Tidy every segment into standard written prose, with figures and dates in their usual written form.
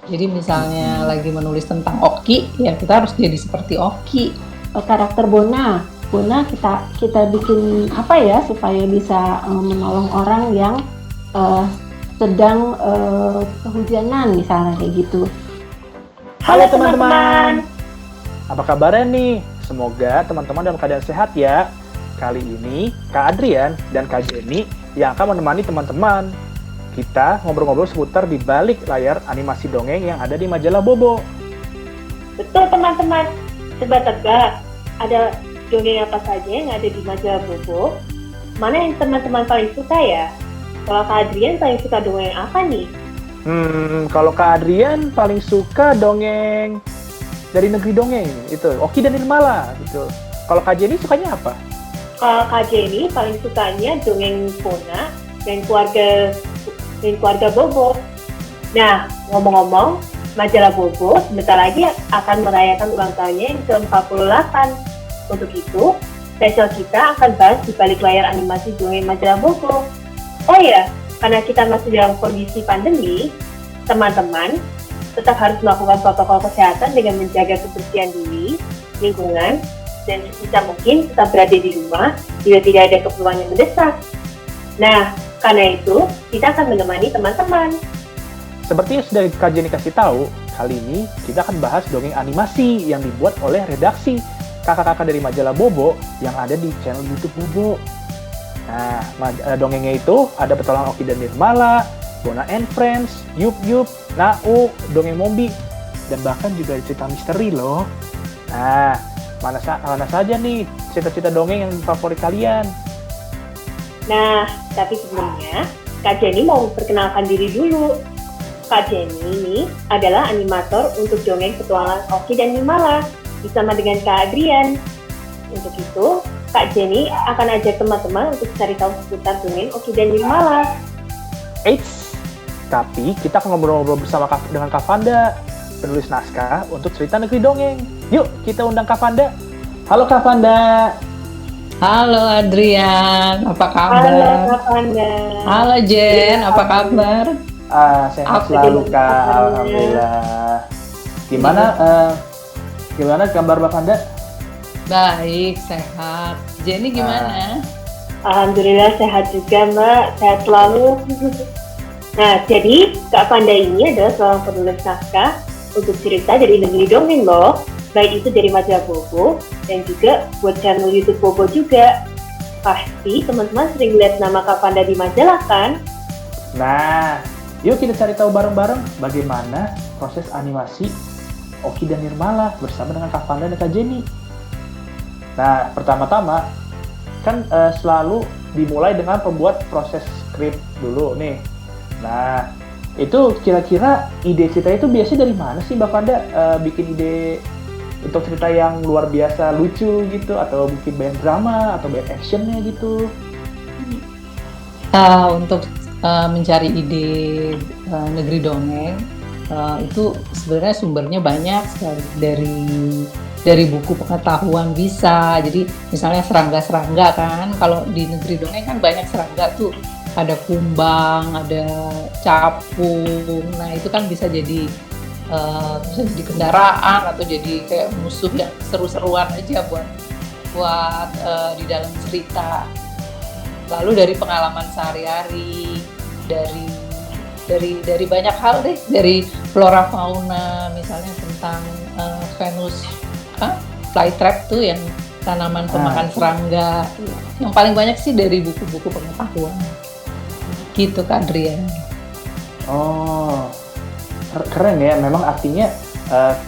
Jadi misalnya lagi menulis tentang Oki, ya kita harus jadi seperti Oki. Karakter Bona. Bona kita bikin apa ya supaya bisa menolong orang yang sedang kehujanan misalnya kayak gitu. Halo teman-teman, apa kabarnya nih? Semoga teman-teman dalam keadaan sehat ya. Kali ini Kak Adrian dan Kak Jenny yang akan menemani teman-teman. Kita ngobrol-ngobrol seputar di balik layar animasi dongeng yang ada di majalah Bobo. Betul teman-teman, coba tebak, ada dongeng apa saja yang ada di majalah Bobo? Mana yang teman-teman paling suka ya? Kalau Kak Adrian paling suka dongeng apa nih? Kalau Kak Adrian paling suka dongeng dari negeri dongeng, itu Oki dan Nirmala gitu. Kalau Kak Jenny sukanya apa? Kalau Kak Jenny paling sukanya dongeng Bona dan keluarga Bobo. Nah, ngomong-ngomong, majalah Bobo sebentar lagi akan merayakan ulang tahunnya yang ke-48. Untuk itu, spesial kita akan bahas di balik layar animasi dongeng majalah Bobo. Oh ya, karena kita masih dalam kondisi pandemi, teman-teman tetap harus melakukan protokol kesehatan dengan menjaga kebersihan diri, lingkungan, dan sebisa mungkin tetap berada di rumah jika tidak ada keperluan yang mendesak. Nah, karena itu, kita akan menemani teman-teman. Seperti yang sudah Kak Jenny kasih tahu, kali ini kita akan bahas dongeng animasi yang dibuat oleh redaksi kakak-kakak dari majalah Bobo yang ada di channel YouTube Bobo. Nah, dongengnya itu ada Petualangan Oki dan Nirmala, Bona and Friends, Yup Yup, Nau, Dongeng Mombi, dan bahkan juga cerita misteri loh. Nah, mana saja nih cerita-cerita dongeng yang favorit kalian? Nah, tapi sebelumnya, Kak Jenny mau perkenalkan diri dulu. Kak Jenny ini adalah animator untuk dongeng Petualangan Oki dan Nirmala bersama dengan Kak Adrian. Untuk itu, Kak Jenny akan ajak teman-teman untuk cari tahu seputar dongeng Oki dan Nirmala. Eits, tapi kita akan ngobrol-ngobrol bersama dengan Kak Fanda, penulis naskah untuk cerita negeri dongeng. Yuk, kita undang Kak Fanda. Halo Kak Fanda. Halo Adrian, apa kabar? Halo Kak Fanda. Halo Jen, apa kabar? Sehat selalu Kak, alhamdulillah. Gimana kabar Mbak Fanda? Baik, sehat. Jenny gimana? Alhamdulillah sehat juga Mbak, sehat selalu. Nah, jadi Kak Fanda ini adalah seorang penulis naskah untuk cerita dari negeri dongeng loh. Baik itu dari majalah Bobo dan juga buat channel YouTube Bobo juga. Pasti teman-teman sering lihat nama Kak Fanda di majalah kan? Nah, yuk kita cari tahu bareng-bareng bagaimana proses animasi Oki dan Nirmala bersama dengan Kak Fanda dan Kak Jenny. Nah, pertama-tama kan selalu dimulai dengan pembuat proses skrip dulu nih. Nah, itu kira-kira ide cerita itu biasanya dari mana sih Mbak Fanda bikin ide untuk cerita yang luar biasa lucu gitu, atau mungkin band drama atau band actionnya gitu? Untuk mencari ide negeri dongeng itu sebenarnya sumbernya banyak sekali, dari buku pengetahuan bisa. Jadi misalnya serangga-serangga kan, kalau di negeri dongeng kan banyak serangga tuh, ada kumbang, ada capung. Nah itu kan bisa jadi kendaraan atau jadi kayak musuh yang seru-seruan aja buat di dalam cerita. Lalu dari pengalaman sehari-hari, dari banyak hal deh, dari flora fauna, misalnya tentang Venus flytrap tuh yang tanaman pemakan serangga. Yang paling banyak sih dari buku-buku pengetahuan. Gitu Kak Adrian. Oh, keren ya. Memang artinya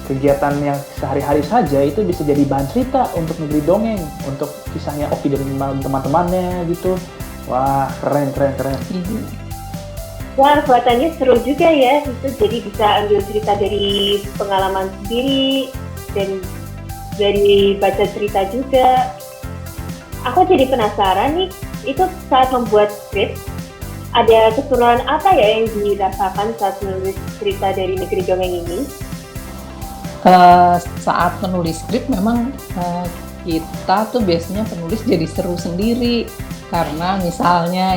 kegiatan yang sehari-hari saja itu bisa jadi bahan cerita untuk negeri dongeng, untuk kisahnya Oki dan teman-temannya gitu. Wah, keren. Wah, kelihatannya seru juga ya. Itu jadi bisa ambil cerita dari pengalaman sendiri dan dari baca cerita juga. Aku jadi penasaran nih, itu saat membuat skrip, ada keseruan apa ya yang dirasakan saat menulis cerita dari negeri dongeng ini? Saat menulis skrip memang kita tuh biasanya penulis jadi seru sendiri, karena misalnya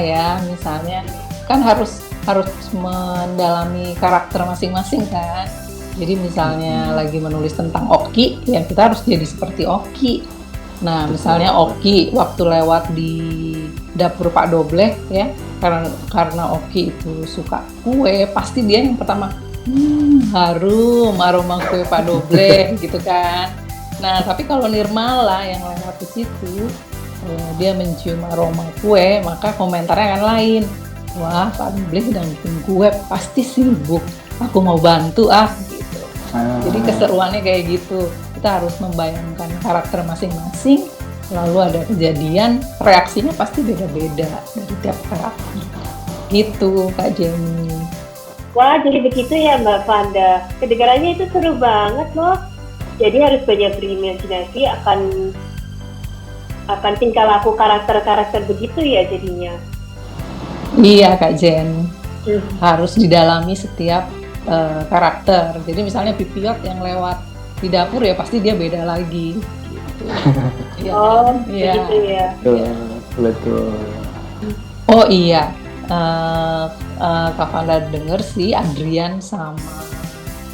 kan harus harus mendalami karakter masing-masing kan. Jadi misalnya lagi menulis tentang Oki, ya kita harus jadi seperti Oki. Nah, misalnya Oki waktu lewat di dapur Pak Dobleh ya, karena Oki itu suka kue, pasti dia yang pertama harum aroma kue Pak Dobleh gitu kan. Nah, tapi kalau Nirmala yang lewat di situ, dia mencium aroma kue, maka komentarnya akan lain. Wah, Pak Dobleh sedang bikin kue, pasti sibuk. Aku mau bantu gitu. Jadi keseruannya kayak gitu. Kita harus membayangkan karakter masing-masing, lalu ada kejadian, reaksinya pasti beda-beda dari tiap karakter. Gitu, Kak Jenny. Wah, jadi begitu ya Mbak Vanda. Kedengarannya itu seru banget loh. Jadi harus banyak berimajinasi akan tingkah laku karakter-karakter begitu ya jadinya. Iya Kak Jen, harus didalami setiap karakter. Jadi misalnya Pipiot yang lewat di dapur ya pasti dia beda lagi. Gitu. Oh, iya. begitu ya. Betul. Oh iya, Kak Vanda denger sih Adrian sama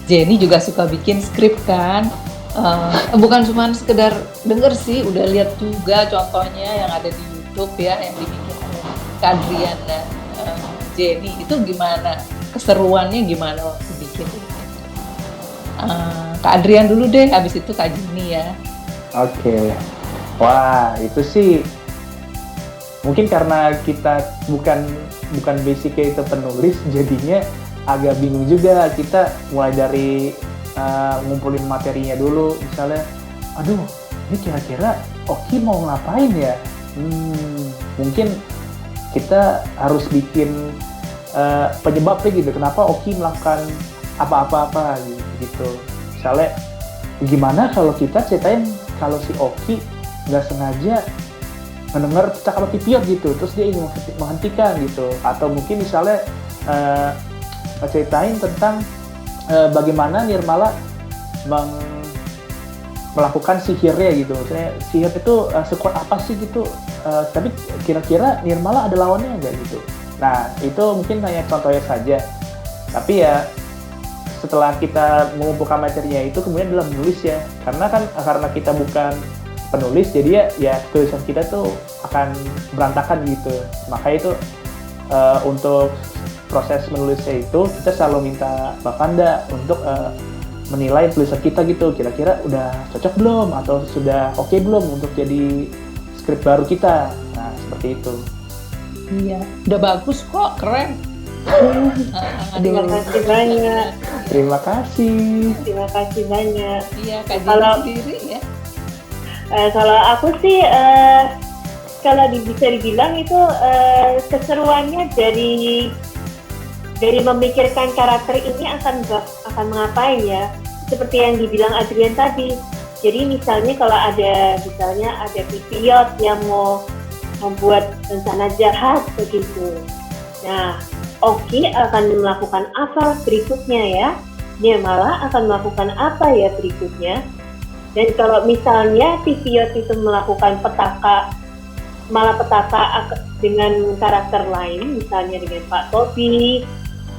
Jenny juga suka bikin skrip kan. Bukan cuma sekedar denger sih, udah lihat juga contohnya yang ada di YouTube ya, yang dibikin oleh Kak Adrian dan Jenny. Itu gimana? Keseruannya gimana waktu bikin? Kak Adrian dulu deh, habis itu Kak Jenny ya. Oke. Wah, itu sih mungkin karena kita bukan basicnya itu penulis, jadinya agak bingung juga. Kita mulai dari ngumpulin materinya dulu, misalnya, aduh, ini kira-kira Oki mau ngapain ya? Mungkin kita harus bikin penyebabnya gitu, kenapa Oki melakukan apa-apa gitu. Misalnya, gimana kalau kita ceritain kalau si Oki nggak sengaja mendengar percakapan Pipiot gitu, terus dia ingin menghentikan gitu, atau mungkin misalnya ceritain tentang bagaimana Nirmala melakukan sihirnya gitu. Maksudnya sihir itu sekuat apa sih gitu, tapi kira-kira Nirmala ada lawannya nggak gitu. Nah itu mungkin hanya contohnya saja, tapi ya setelah kita mengumpulkan materinya itu kemudian dalam menulis ya, karena kita bukan penulis, jadi ya tulisan kita tuh akan berantakan gitu. Makanya itu untuk proses menulisnya itu kita selalu minta Mbak Vanda untuk menilai tulisan kita gitu, kira-kira udah cocok belum atau sudah oke belum untuk jadi skrip baru kita. Nah seperti itu. Iya, udah bagus kok, keren. Terima kasih banyak. Terima kasih. Terima kasih banyak. Iya, Kak Jenny sendiri ya. Kalau aku sih, kalau bisa dibilang itu keseruannya dari memikirkan karakter ini akan mengapain ya, seperti yang dibilang Adrian tadi. Jadi misalnya kalau ada Pipiot yang mau membuat rencana jahat begitu. Nah, Oki akan melakukan apa berikutnya ya? Nirmala akan melakukan apa ya berikutnya? Dan kalau misalnya Pipiot itu melakukan petaka dengan karakter lain, misalnya dengan Pak Tobi,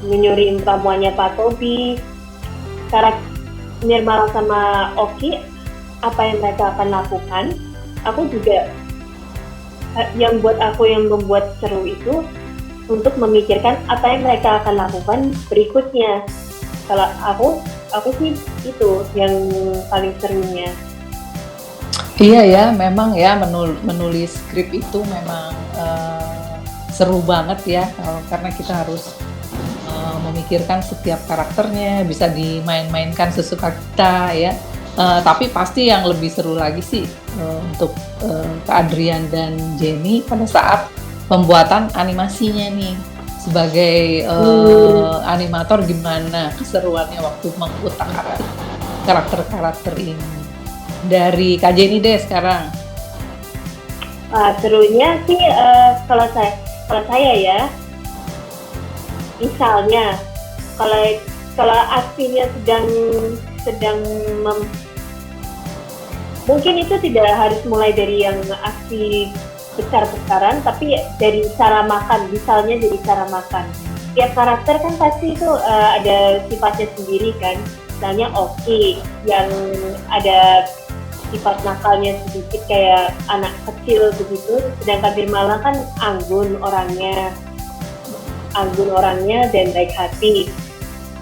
menyuri ramuannya Pak Tobi, karakter Nirmala sama Oki, apa yang mereka akan lakukan? Aku juga yang membuat seru itu untuk memikirkan apa yang mereka akan lakukan berikutnya. Kalau aku sih itu yang paling serunya. Iya ya, memang ya menulis skrip itu memang seru banget ya, karena kita harus memikirkan setiap karakternya, bisa dimain-mainkan sesuka kita ya. Tapi pasti yang lebih seru lagi sih untuk Kak Adrian dan Jenny pada saat pembuatan animasinya nih. Sebagai animator, gimana keseruannya waktu mengutak-atik karakter-karakter ini? Dari Kak Jenny deh sekarang. Serunya sih kalau saya ya, misalnya kalau aksinya sedang mungkin itu tidak harus mulai dari yang aksi besar-besaran, tapi dari cara makan, misalnya dari cara makan. tiap karakter kan pasti itu ada sifatnya sendiri kan. Misalnya Oki yang ada sifat nakalnya sedikit kayak anak kecil begitu, sedangkan Nirmala kan anggun orangnya dan baik hati.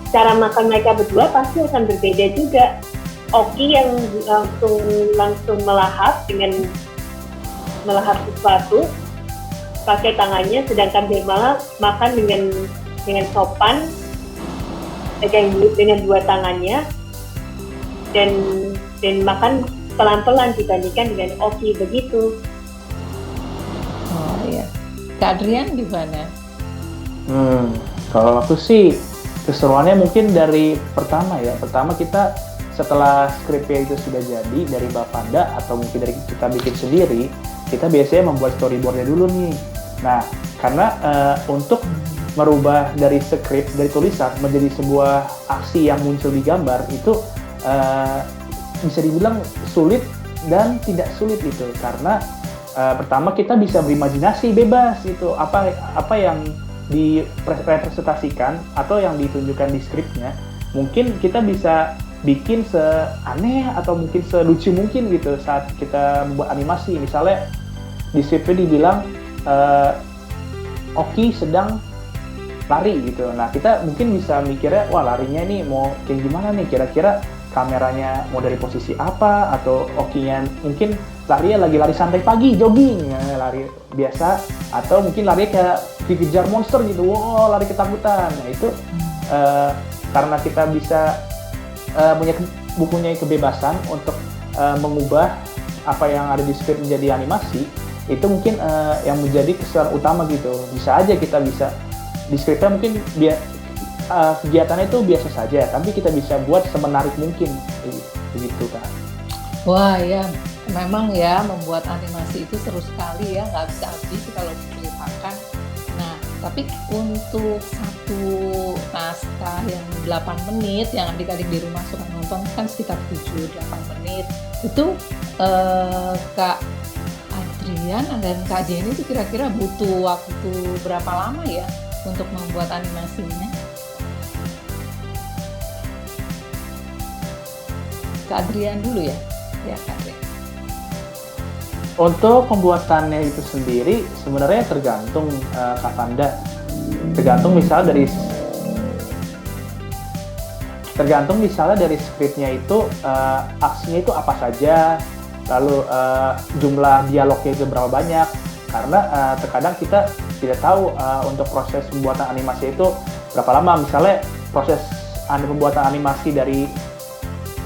Cara makan mereka berdua pasti akan berbeda juga. Oki yang langsung melahap sesuatu pakai tangannya, sedangkan Nirmala makan dengan sopan dengan dua tangannya dan makan pelan-pelan dibandingkan dengan Oki begitu. Oh iya. Kak Adrian gimana? Kalau aku sih keseruannya mungkin dari pertama kita setelah skripnya itu sudah jadi dari Mbak Panda atau mungkin dari kita bikin sendiri, kita biasanya membuat storyboardnya dulu nih. Nah, karena untuk merubah dari skrip, dari tulisan menjadi sebuah aksi yang muncul di gambar itu bisa dibilang sulit dan tidak sulit itu, karena pertama kita bisa berimajinasi bebas itu apa yang direpresentasikan atau yang ditunjukkan di skripnya, mungkin kita bisa bikin seaneh atau mungkin selucu mungkin gitu saat kita membuat animasi. Misalnya di skripnya dibilang Oki sedang lari gitu. Nah, kita mungkin bisa mikirnya, wah larinya ini mau kayak gimana nih, kira-kira kameranya mau dari posisi apa, atau Okinya mungkin larinya lagi lari santai pagi, jogging, lari biasa, atau mungkin lari kayak dikejar monster gitu, wow lari ketakutan. Nah itu karena kita bisa punya kebebasan untuk mengubah apa yang ada di script menjadi animasi, itu mungkin yang menjadi keseruan utama gitu. Bisa aja kita bisa di scriptnya mungkin kegiatannya itu biasa saja, tapi kita bisa buat semenarik mungkin begitu kan. Wah ya, memang ya membuat animasi itu seru sekali ya, nggak bisa habis kalau diceritakan. Nah, tapi untuk satu naskah yang 8 menit yang adik-adik di rumah suka nonton kan sekitar 7-8 menit, itu Kak Adrian dan Kak Jenny itu kira-kira butuh waktu berapa lama ya untuk membuat animasinya? Kak Adrian dulu ya? Ya, Kak Adrian. Untuk pembuatannya itu sendiri sebenarnya tergantung Kak Panda. Tergantung misalnya dari skripnya itu aksinya itu apa saja, lalu jumlah dialognya itu berapa banyak. Karena terkadang kita tidak tahu untuk proses pembuatan animasi itu berapa lama. Misalnya proses pembuatan animasi dari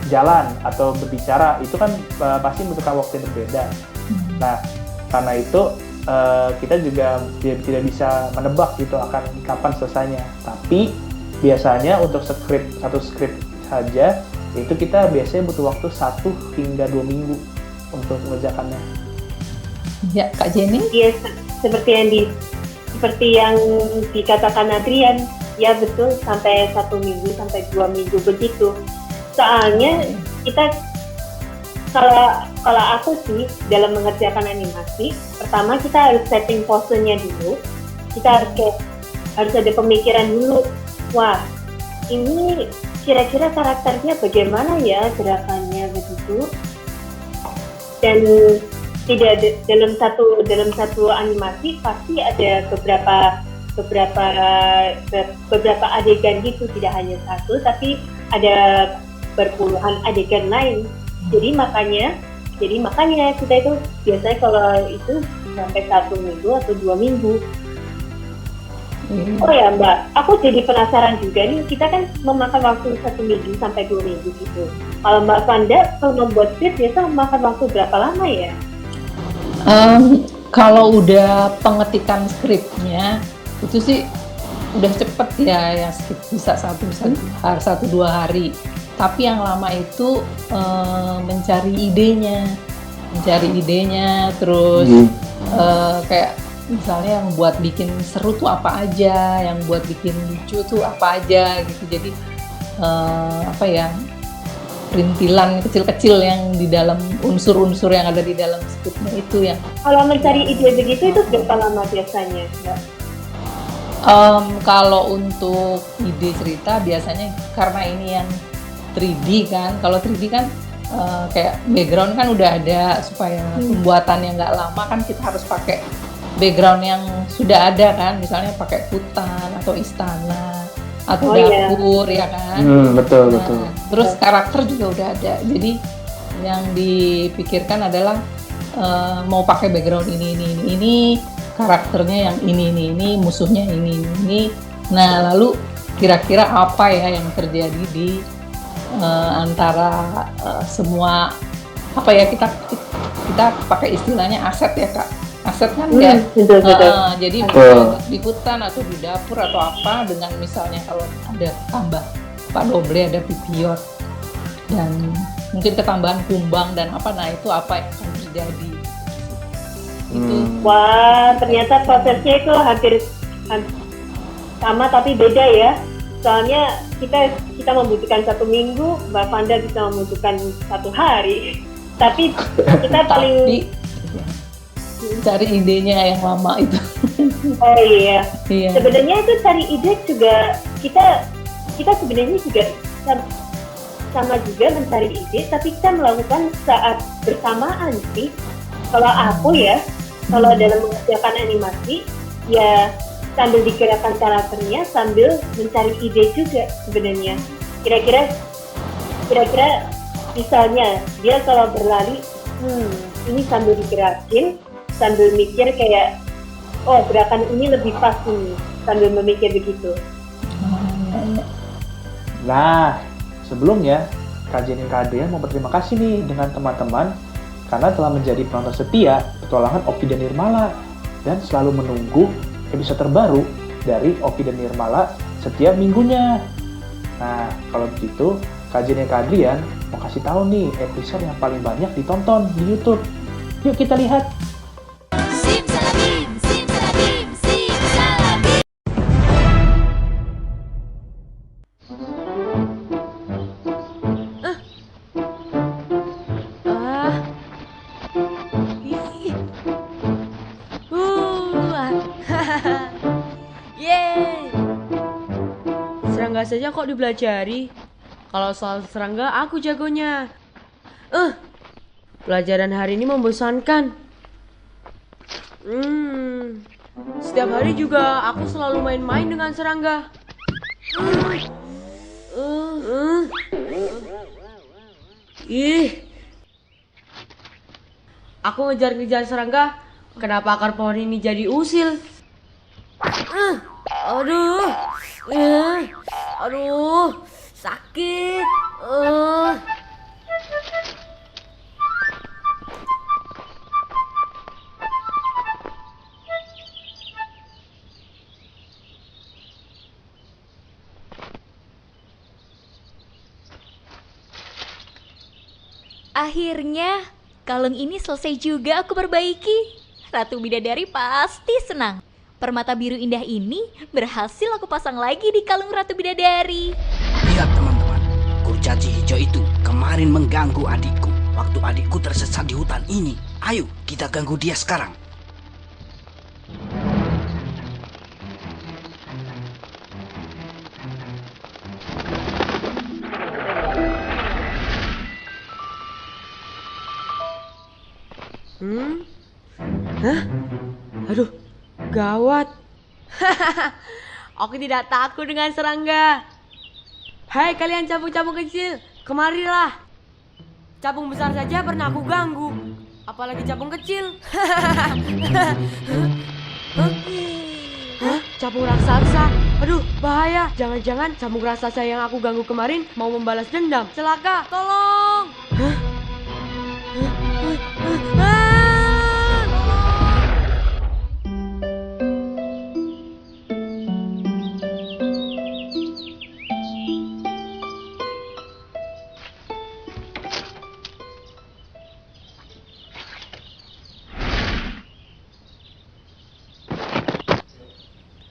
jalan atau berbicara itu kan pasti membutuhkan waktu yang berbeda. Nah, karena itu kita juga tidak bisa menebak gitu akan kapan selesainya. Tapi biasanya untuk satu skrip saja itu kita biasanya butuh waktu 1 hingga 2 minggu untuk mengerjakannya. Ya, Kak Jenny? Iya, seperti yang dikatakan Adrian, ya betul, sampai 1 minggu sampai 2 minggu begitu. Soalnya kita kalau aku sih dalam mengerjakan animasi, pertama kita harus setting posenya dulu. Kita harus ada pemikiran dulu. Wah, ini kira-kira karakternya bagaimana ya gerakannya begitu. Dan tidak dalam satu animasi pasti ada beberapa adegan gitu, tidak hanya satu tapi ada berpuluhan adegan lain. Jadi makanya kita itu biasanya kalau itu sampai 1 minggu atau 2 minggu. Oh ya Mbak, aku jadi penasaran juga nih, kita kan memakan waktu 1 minggu sampai 2 minggu gitu. Kalau Mbak Panda kalau membuat script biasa memakan waktu berapa lama ya? Kalau udah pengetikan skripnya itu sih udah cepet ya bisa 1-2 hari. Tapi yang lama itu mencari idenya, terus kayak misalnya yang buat bikin seru tuh apa aja, yang buat bikin lucu tuh apa aja gitu. Jadi perintilan kecil-kecil yang di dalam unsur-unsur yang ada di dalam skripnya itu yang. Kalau mencari ide begitu itu berapa lama biasanya, Mbak? Kalau untuk ide cerita biasanya karena ini yang 3D kan, kalau 3D kan kayak background kan udah ada, supaya pembuatannya nggak lama kan kita harus pakai background yang sudah ada kan, misalnya pakai hutan atau istana atau dapur ya kan. Betul. Terus karakter juga udah ada, jadi yang dipikirkan adalah mau pakai background ini, karakternya yang ini, musuhnya ini. Nah, lalu kira-kira apa ya yang terjadi di antara semua, apa ya, kita pakai istilahnya aset ya Kak. Aset kan ya. Jadi di hutan atau di dapur atau apa, dengan misalnya kalau ada tambah Pak Doble, ada Pipiot, dan mungkin ketambahan kumbang dan apa, nah itu apa yang akan terjadi. Itu. Wah, ternyata prosesnya itu hampir sama tapi beda ya. Soalnya kita membutuhkan 1 minggu, Mbak Vanda bisa membutuhkan 1 hari. Tapi kita paling cari idenya yang lama itu. Oh iya. Sebenarnya itu cari ide juga kita sebenarnya juga sama juga mencari ide, tapi kita melakukan saat bersamaan sih. Kalau aku ya, kalau dalam mengerjakan animasi, ya sambil digerakkan karakternya, sambil mencari ide juga sebenarnya. Kira-kira misalnya dia kalau berlari, ini sambil digerakin, sambil mikir kayak, oh gerakan ini lebih pas nih, sambil memikir begitu. Nah, sebelumnya Kak Jenny Kak Adrian mau berterima kasih nih dengan teman-teman karena telah menjadi penonton setia petualangan Oki dan Nirmala dan selalu menunggu episode terbaru dari Oki dan Nirmala setiap minggunya. Nah, kalau begitu Kak Jenny Kak Adrian mau kasih tahu nih episode yang paling banyak ditonton di YouTube. Yuk kita lihat. Serangga saja kok dipelajari. Kalau soal serangga aku jagonya. Pelajaran hari ini membosankan. Setiap hari juga aku selalu main-main dengan serangga. Aku ngejar-ngejar serangga. Kenapa akar pohon ini jadi usil? Aduh, sakit. Akhirnya, kalung ini selesai juga aku perbaiki. Ratu Bidadari pasti senang. Permata biru indah ini berhasil aku pasang lagi di kalung Ratu Bidadari. Lihat teman-teman, kurcaci hijau itu kemarin mengganggu adikku waktu adikku tersesat di hutan ini. Ayo kita ganggu dia sekarang. Aduh, gawat. Aku tidak takut dengan serangga. Hai kalian capung-capung kecil, kemarilah. Capung besar saja pernah aku ganggu, apalagi capung kecil. Capung raksasa. Aduh, bahaya. Jangan-jangan capung raksasa yang aku ganggu kemarin mau membalas dendam. Celaka, tolong.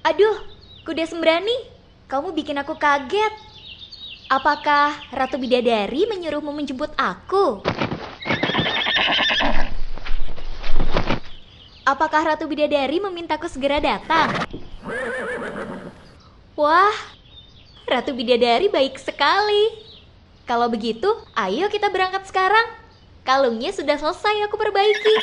Aduh, kuda sembrani, kamu bikin aku kaget. Apakah Ratu Bidadari menyuruhmu menjemput aku? Apakah Ratu Bidadari memintaku segera datang? Wah, Ratu Bidadari baik sekali. Kalau begitu, ayo kita berangkat sekarang. Kalungnya sudah selesai aku perbaiki.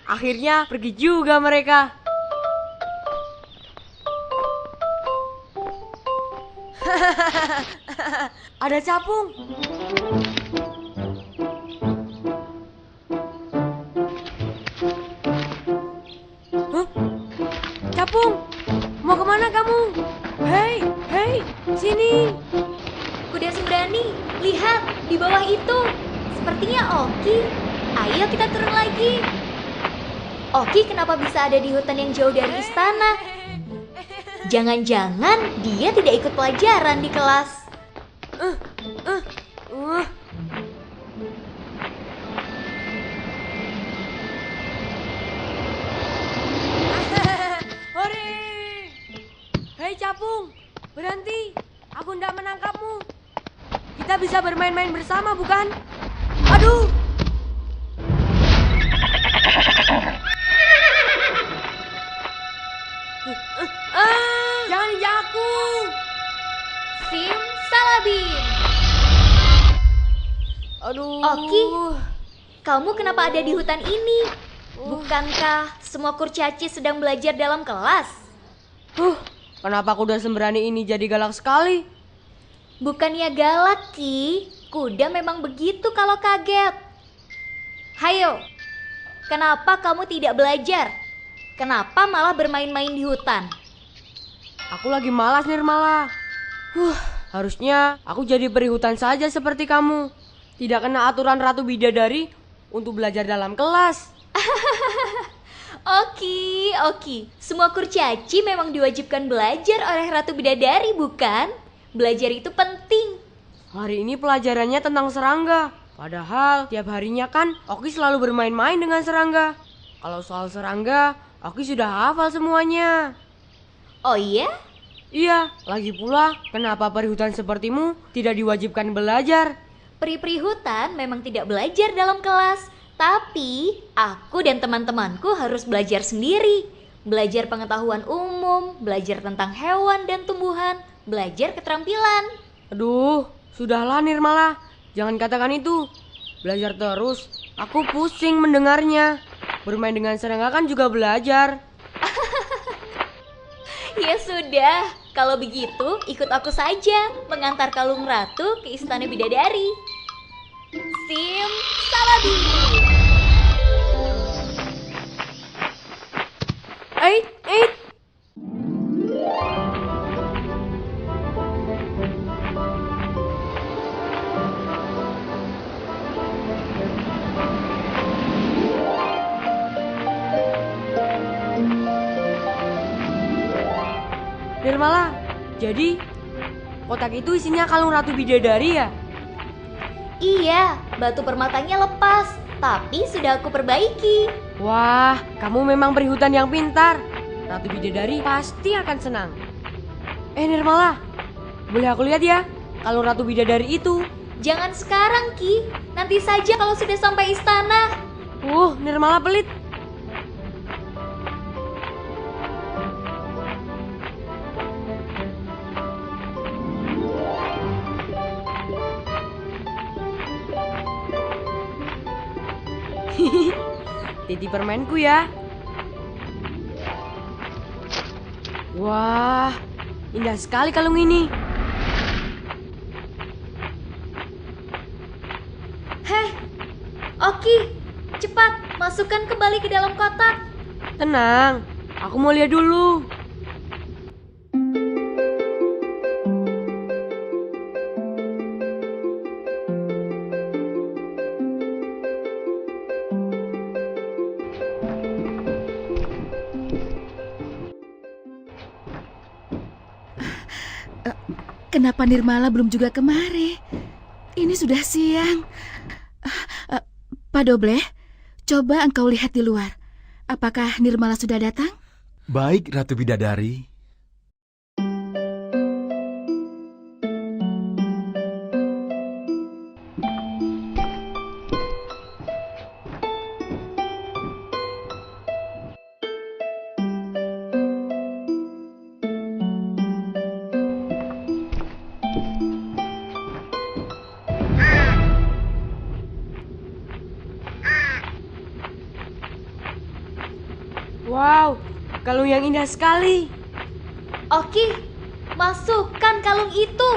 Akhirnya pergi juga mereka. Ada capung. Huh? Capung, mau kemana kamu? Hei, hei, sini. Kuda Sembrani, lihat di bawah itu. Sepertinya Oki. Ayo kita turun lagi. Oki kenapa bisa ada di hutan yang jauh dari istana? Jangan-jangan dia tidak ikut pelajaran di kelas. Hore! Hei capung, berhenti. Aku tidak menangkapmu. Kita bisa bermain-main bersama, bukan? Aduh! Jangan injak aku! Simsalabim. Aduh. Oki, kamu kenapa ada di hutan ini? Bukankah semua kurcaci sedang belajar dalam kelas? Kenapa kuda Sembrani ini jadi galak sekali? Bukannya galak, Ki. Kuda memang begitu kalau kaget. Hayo, kenapa kamu tidak belajar? Kenapa malah bermain-main di hutan? Aku lagi malas, Nirmala. Harusnya aku jadi peri hutan saja seperti kamu. Tidak kena aturan Ratu Bidadari untuk belajar dalam kelas. Oki. Semua kurcaci memang diwajibkan belajar oleh Ratu Bidadari, bukan? Belajar itu penting. Hari ini pelajarannya tentang serangga. Padahal tiap harinya kan Oki selalu bermain-main dengan serangga. Kalau soal serangga, Oki sudah hafal semuanya. Oh iya? Iya, lagi pula kenapa peri hutan sepertimu tidak diwajibkan belajar? Peri-peri hutan memang tidak belajar dalam kelas. Tapi aku dan teman-temanku harus belajar sendiri. Belajar pengetahuan umum, belajar tentang hewan dan tumbuhan, belajar keterampilan. Aduh, sudahlah Nirmala, jangan katakan itu. Belajar terus, aku pusing mendengarnya. Bermain dengan serangga kan juga belajar. Ya sudah, kalau begitu ikut aku saja mengantar kalung ratu ke istana bidadari. Simsalabim. Eit. Nirmala, jadi kotak itu isinya kalung Ratu Bidadari ya? Iya, batu permatanya lepas, tapi sudah aku perbaiki. Wah, kamu memang peri hutan yang pintar. Ratu Bidadari pasti akan senang. Nirmala, boleh aku lihat ya kalung Ratu Bidadari itu? Jangan sekarang, Ki. Nanti saja kalau sudah sampai istana. Nirmala pelit. Titip permenku ya. Wah, indah sekali kalung ini. Heh, Oki, cepat masukkan kembali ke dalam kotak. Tenang, aku mau lihat dulu. kenapa Nirmala belum juga kemari? Ini sudah siang. Pak Doble, coba engkau lihat di luar. Apakah Nirmala sudah datang? Baik, Ratu Bidadari. Wow, kalung yang indah sekali. Oki, masukkan kalung itu.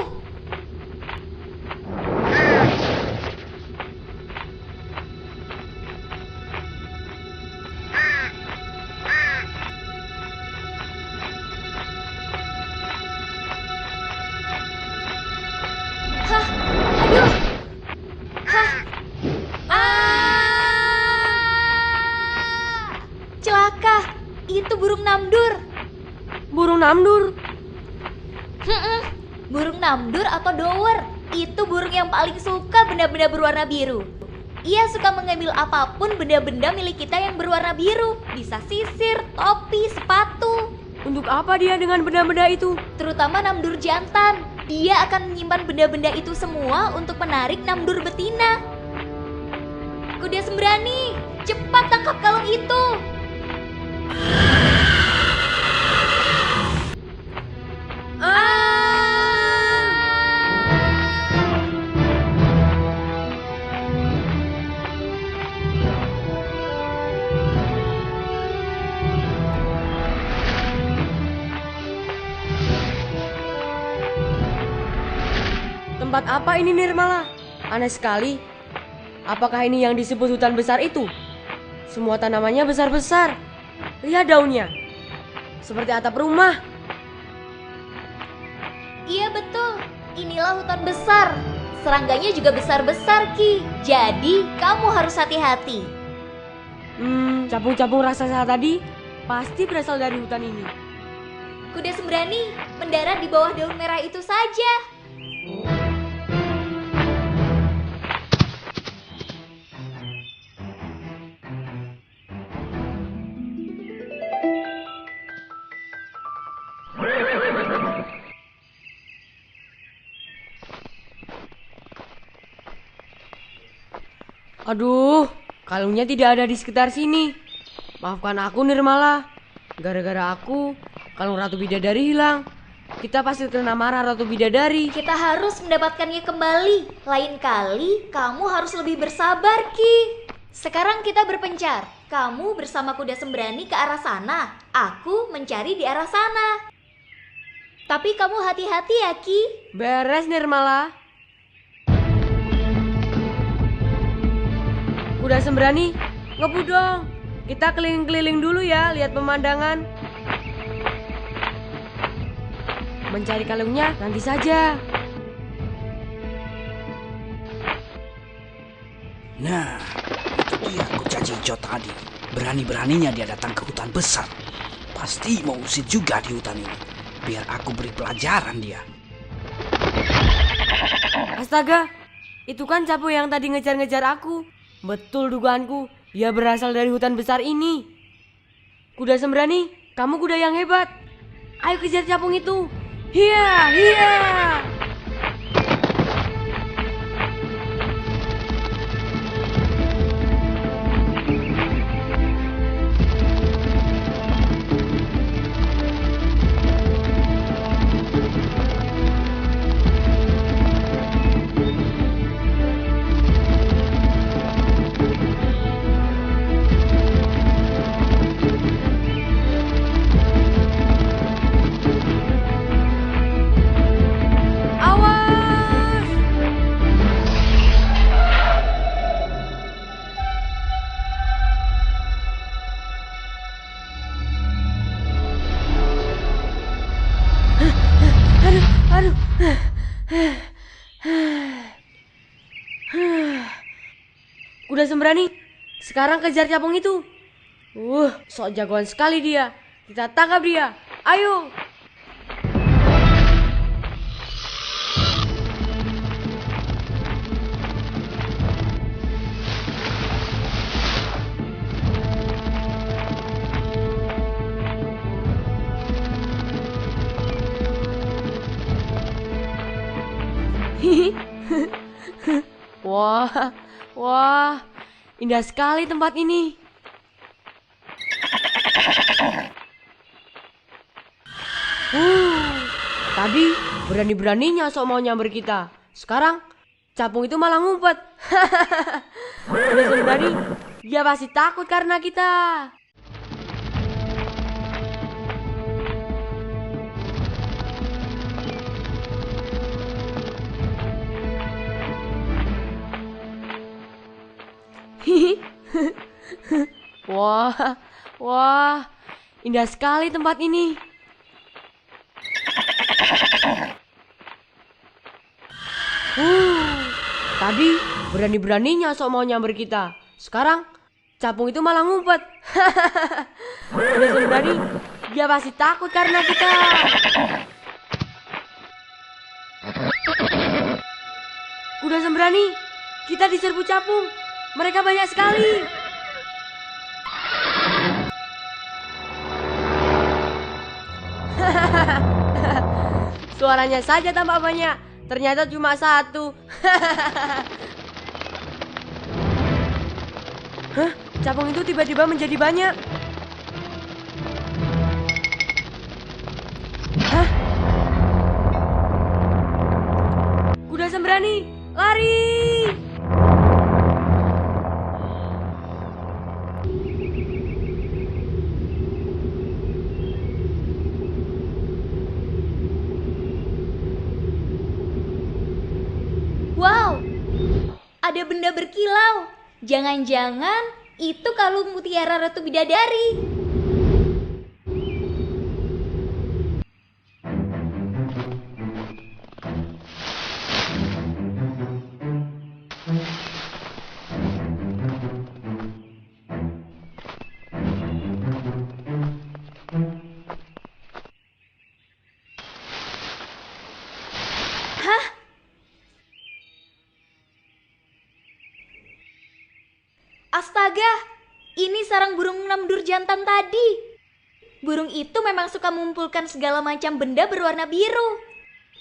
Hah, aduh. Hah. Celaka, itu burung namdur. Burung namdur? Burung namdur atau dower. Itu burung yang paling suka benda-benda berwarna biru. Ia suka mengambil apapun benda-benda milik kita yang berwarna biru. Bisa sisir, topi, sepatu. Untuk apa dia dengan benda-benda itu? Terutama namdur jantan. Dia akan menyimpan benda-benda itu semua untuk menarik namdur betina. Kuda sembrani, cepat tangkap kalung itu. Tempat apa ini, Nirmala? Aneh sekali. Apakah ini yang disebut hutan besar itu? Semua tanamannya besar-besar. Lihat daunnya. Seperti atap rumah. Iya betul, inilah hutan besar. Serangganya juga besar-besar, Ki. Jadi kamu harus hati-hati. Capung-capung raksasa tadi pasti berasal dari hutan ini. Kuda sembrani mendarat di bawah daun merah itu saja. Aduh, kalungnya tidak ada di sekitar sini. Maafkan aku, Nirmala. Gara-gara aku, kalung Ratu Bidadari hilang. Kita pasti kena marah Ratu Bidadari. Kita harus mendapatkannya kembali. Lain kali kamu harus lebih bersabar, Ki. Sekarang kita berpencar. Kamu bersama kuda sembrani ke arah sana. Aku mencari di arah sana. Tapi kamu hati-hati ya, Ki. Beres, Nirmala. Kuda sembrani, ngebut dong. Kita keliling-keliling dulu ya, lihat pemandangan. Mencari kalungnya nanti saja. Nah, itu dia kurcaci hijau tadi. Berani-beraninya dia datang ke hutan besar. Pasti mau usir juga di hutan ini. Biar aku beri pelajaran dia. Astaga, itu kan Capo yang tadi ngejar-ngejar aku. Betul dugaanku, dia berasal dari hutan besar ini. Kuda sembrani, kamu kuda yang hebat. Ayo kejar capung itu. Hiya, hiya. Aduh. Kuda sembrani, sekarang kejar capung itu. Sok jagoan sekali dia. Kita tangkap dia. Ayo. Wah, wah, indah sekali tempat ini. Tadi berani-beraninya sok mau nyamber kita. Sekarang capung itu malah ngumpet. Udah berani, dia pasti takut karena kita. Wah, wah, indah sekali tempat ini. Tadi berani-beraninya sok mau nyamber kita. Sekarang capung itu malah ngumpet. Udah berani, dia pasti takut karena kita. Kuda sembrani, kita diserbu capung. Mereka banyak sekali. Suaranya saja tampak banyak, ternyata cuma satu. Hah? Capung itu tiba-tiba menjadi banyak. Hah? Kuda sembrani, lari! Wow, ada benda berkilau. Jangan-jangan itu kalung mutiara Ratu Bidadari. Hah? Astaga, ini sarang burung namdur jantan tadi. Burung itu memang suka mengumpulkan segala macam benda berwarna biru.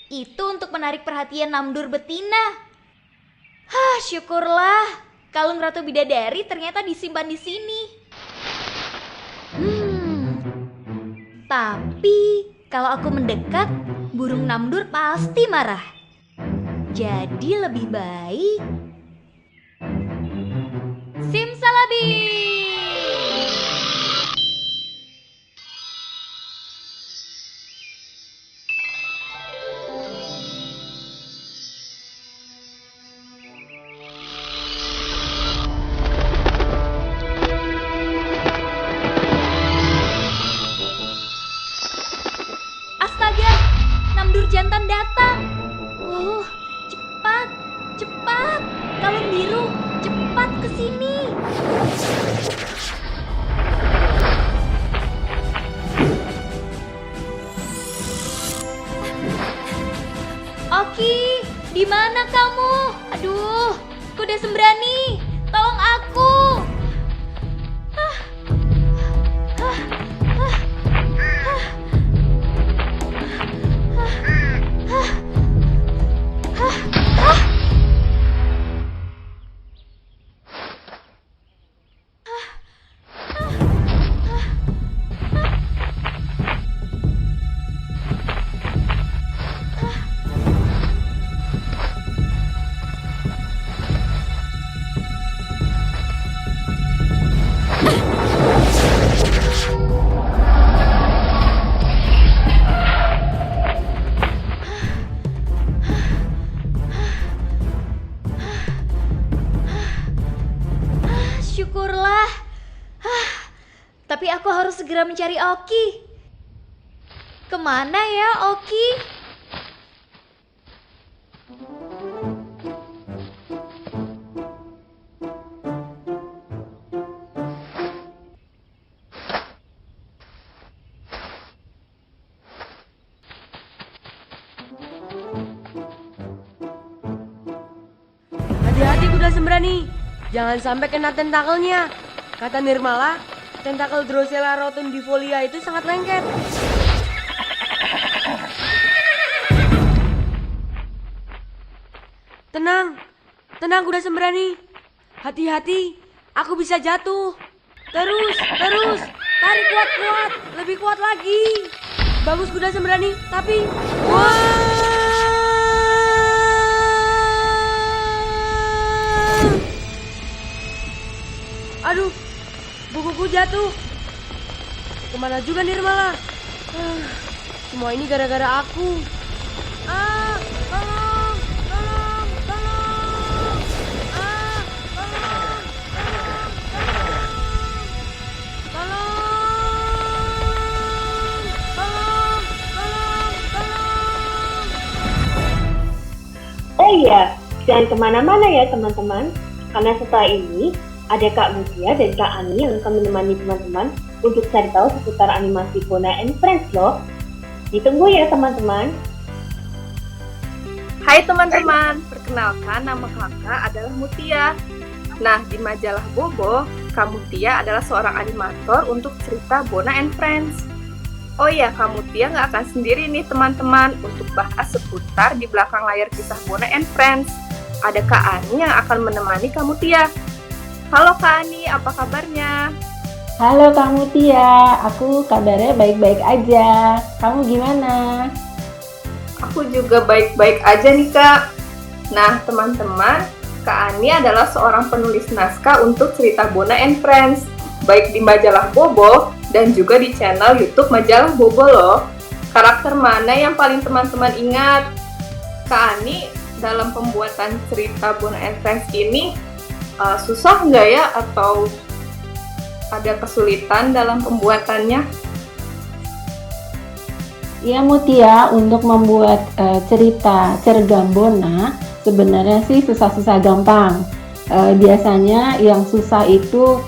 Itu untuk menarik perhatian namdur betina. Hah, syukurlah. Kalung Ratu Bidadari ternyata disimpan di sini. Tapi kalau aku mendekat, burung namdur pasti marah. Jadi lebih baik simsalabim. Astaga, namdur jantan datang. Oh, cepat, cepat. Kalung biru, cepat ke sini. Oki, di mana kamu? Aduh, kuda sembrani, tolong aku. Syukurlah. Tapi aku harus segera mencari Oki. Kemana ya Oki? Hati-hati kuda sembrani, jangan sampai kena tentakelnya. Kata Nirmala, tentakel Drosera rotundifolia itu sangat lengket. Tenang, tenang kuda sembrani. Hati-hati, aku bisa jatuh. Terus, tarik kuat-kuat, lebih kuat lagi. Bagus kuda sembrani, tapi wah! Aduh, bukuku jatuh. Kemana juga Nirmala? Semua ini gara-gara aku. Tolong, tolong, tolong. Tolong, tolong, tolong. Oh iya, jangan kemana-mana ya teman-teman, karena setelah ini ada Kak Mutia dan Kak Ani yang akan menemani teman-teman untuk cari tahu seputar animasi Bona and Friends loh. Ditunggu ya teman-teman. Hai teman-teman, perkenalkan nama kakak adalah Mutia. Nah, di majalah Bobo, Kak Mutia adalah seorang animator untuk cerita Bona and Friends. Oh iya, Kak Mutia nggak akan sendiri nih teman-teman untuk bahas seputar di belakang layar kisah Bona and Friends. Ada Kak Ani yang akan menemani Kak Mutia. Halo Kak Ani, apa kabarnya? Halo Kak Mutia, aku kabarnya baik-baik aja. Kamu gimana? Aku juga baik-baik aja nih Kak. Nah teman-teman, Kak Ani adalah seorang penulis naskah untuk cerita Bona and Friends, baik di majalah Bobo dan juga di channel YouTube majalah Bobo loh. Karakter mana yang paling teman-teman ingat? Kak Ani dalam pembuatan cerita Bona and Friends ini susah nggak ya atau ada kesulitan dalam pembuatannya? Ya Mutia, untuk membuat cerita cergam Bona sebenarnya sih susah-susah gampang. Biasanya yang susah itu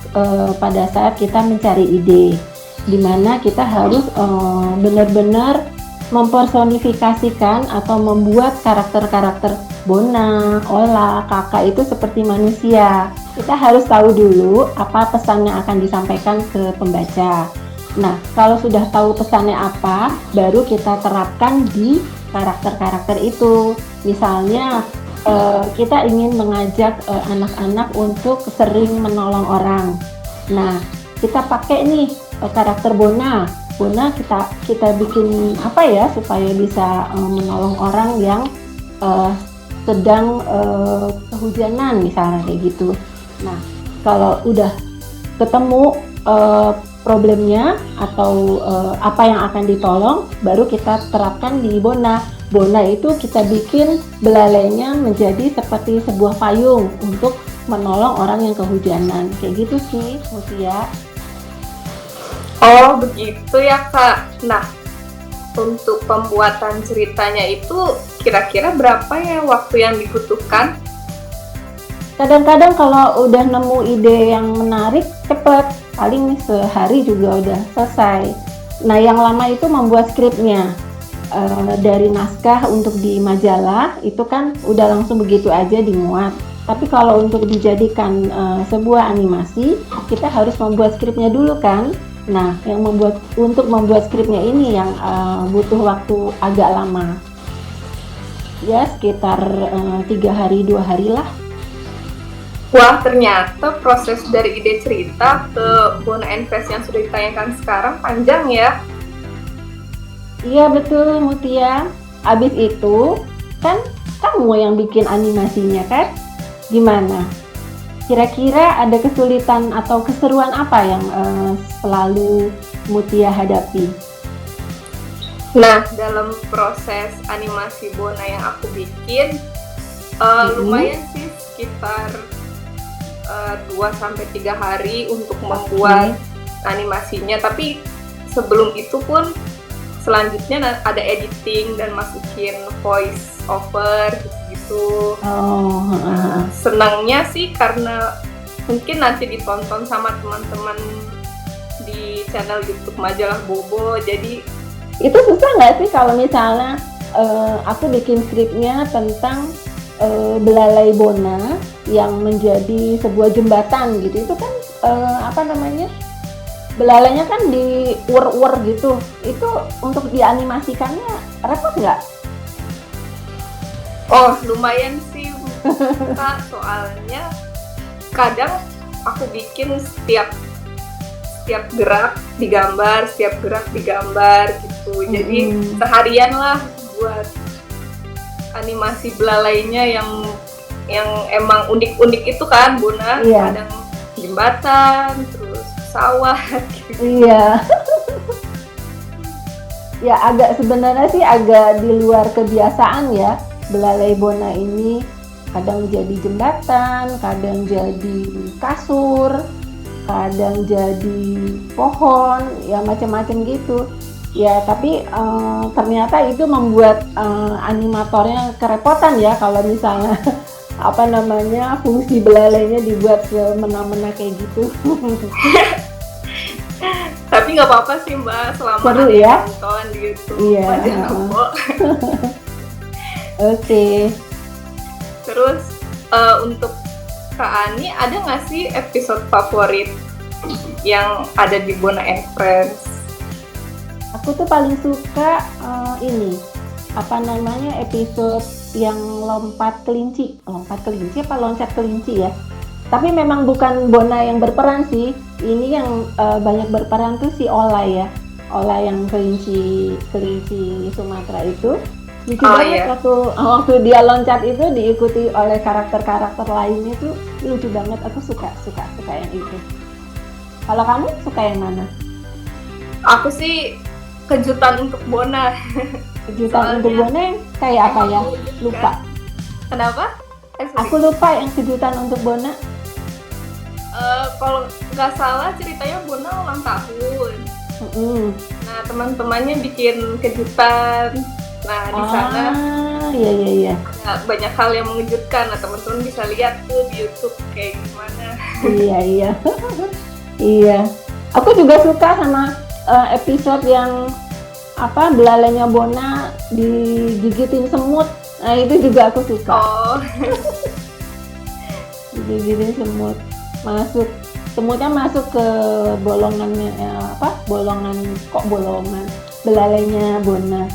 pada saat kita mencari ide, dimana kita harus benar-benar mempersonifikasikan atau membuat karakter-karakter Bona, Ola, Kakak itu seperti manusia. Kita harus tahu dulu apa pesan yang akan disampaikan ke pembaca. Nah, kalau sudah tahu pesannya apa, baru kita terapkan di karakter-karakter itu. Misalnya, kita ingin mengajak anak-anak untuk sering menolong orang. Nah, kita pakai nih karakter Bona. Bona kita bikin apa ya supaya bisa menolong orang yang sedang kehujanan misalnya kayak gitu. Nah, kalau udah ketemu problemnya atau apa yang akan ditolong, baru kita terapkan di Bona. Bona itu kita bikin belalainya menjadi seperti sebuah payung untuk menolong orang yang kehujanan. Kayak gitu sih, Mutia. Oh, begitu ya Kak. Nah, untuk pembuatan ceritanya itu kira-kira berapa ya waktu yang dibutuhkan? Kadang-kadang kalau udah nemu ide yang menarik, cepet. Paling sehari juga udah selesai. Nah, yang lama itu membuat skripnya. Dari naskah untuk di majalah, itu kan udah langsung begitu aja dimuat. Tapi kalau untuk dijadikan sebuah animasi, kita harus membuat skripnya dulu kan. Nah, untuk membuat skripnya ini yang butuh waktu agak lama. Ya, sekitar 3 hari, 2 hari lah. Wah, ternyata proses dari ide cerita ke Bona and Friends yang sudah ditayangkan sekarang panjang ya. Iya betul Mutia. Abis itu kan kamu yang bikin animasinya kan? Gimana? Kira-kira ada kesulitan atau keseruan apa yang selalu Mutia hadapi? Nah, dalam proses animasi Bona yang aku bikin, lumayan sih sekitar 2-3 hari untuk membuat animasinya. Tapi sebelum itu pun selanjutnya ada editing dan masukin voice over gitu. Senangnya sih karena mungkin nanti ditonton sama teman-teman di channel YouTube majalah Bobo. Jadi itu susah nggak sih kalau misalnya aku bikin skripnya tentang belalai Bona yang menjadi sebuah jembatan gitu, itu kan belalainya kan di ur gitu, itu untuk dianimasikannya repot nggak? Oh, lumayan sih Kak, soalnya kadang aku bikin setiap gerak digambar gitu. Jadi seharian lah buat animasi belalainya yang emang unik-unik itu kan, Bona. Iya. Kadang jembatan, terus pesawat gitu. Iya. Ya sebenarnya sih agak di luar kebiasaan ya. Belalai Bona ini kadang jadi jembatan, kadang jadi kasur, kadang jadi pohon, ya macam-macam gitu. Ya tapi ternyata itu membuat animatornya kerepotan ya kalau misalnya fungsi belalainya dibuat semena-mena kayak gitu. Tapi nggak apa-apa sih Mbak, selama Seru ada ya? yang nonton di YouTube. Iya. Majalah Bobo. Oke. Terus untuk Kak Ani, ada nggak sih episode favorit yang ada di Bona and Friends? Aku tuh paling suka episode yang loncat kelinci apa loncat kelinci ya. Tapi memang bukan Bona yang berperan sih. Ini yang banyak berperan tuh si Ola ya. Ola yang kelinci Sumatera itu. Lucu banget iya. waktu dia loncat itu diikuti oleh karakter-karakter lainnya tuh lucu banget. Aku suka yang itu. Kalau kamu suka yang mana? Aku sih kejutan untuk Bona. Kejutan untuk Bona yang kayak apa ya? Lupa. Kenapa? Aku lupa yang kejutan untuk Bona. Kalau nggak salah ceritanya Bona ulang tahun. Nah teman-temannya bikin kejutan. Nah di sana iya. banyak hal yang mengejutkan. Nah teman-teman bisa lihat tuh di YouTube kayak gimana. Iya. Iya. Aku juga suka sama episode yang belalainya Bona digigitin semut. Nah itu juga aku suka. Digigitin semut. Semutnya masuk ke bolongannya bolongan belalainya Bona.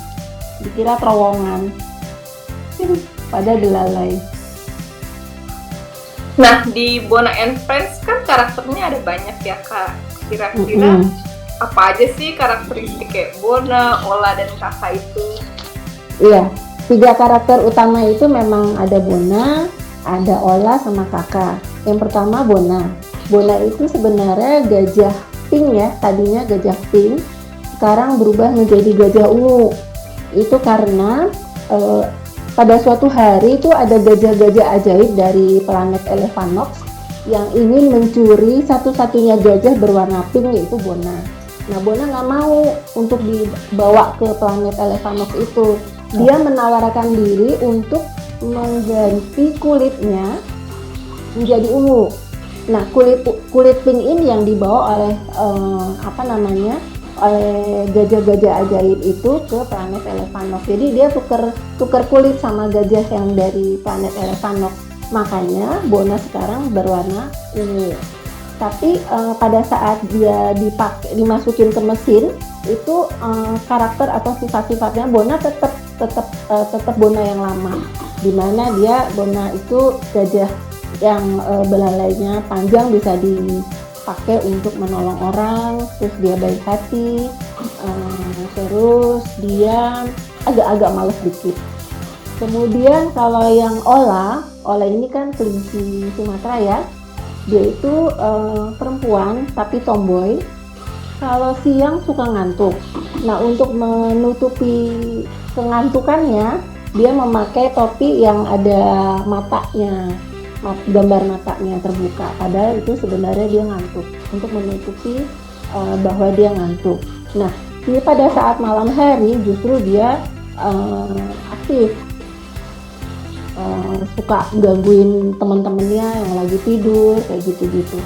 Dikira terowongan. Pada belalai. Nah di Bona and Friends kan karakternya ada banyak ya Kak. Kira-kira apa aja sih karakteristik kayak Bona, Ola, dan Kakak itu? Iya, 3 karakter utama itu memang ada Bona, ada Ola, sama Kakak. Yang pertama Bona. Bona itu sebenarnya gajah pink ya, tadinya gajah pink, sekarang berubah menjadi gajah ungu. Itu karena pada suatu hari itu ada gajah-gajah ajaib dari planet Elevanox yang ingin mencuri satu-satunya gajah berwarna pink, yaitu Bona. Nah Bona nggak mau untuk dibawa ke planet Elevanox itu. Dia menawarkan diri untuk mengganti kulitnya menjadi ungu. Nah kulit pink ini yang dibawa oleh oleh gajah-gajah ajaib itu ke planet Elevanox. Jadi dia tuker kulit sama gajah yang dari planet Elevanox. Makanya Bona sekarang berwarna ungu. Tapi pada saat dia dimasukin ke mesin itu karakter atau sifat-sifatnya Bona tetap Bona yang lama. Dimana dia Bona itu gajah yang belalainya panjang, bisa dipakai untuk menolong orang, terus dia baik hati, terus dia agak-agak malas dikit. Kemudian kalau yang Ola ini kan kelinci Sumatera ya, dia itu perempuan tapi tomboy. Kalau siang suka ngantuk. Nah untuk menutupi kengantukannya, dia memakai topi yang ada matanya, gambar matanya terbuka. Padahal itu sebenarnya dia ngantuk, untuk menutupi bahwa dia ngantuk. Nah, jadi pada saat malam hari justru dia aktif, suka gangguin teman-temannya yang lagi tidur kayak gitu-gitu.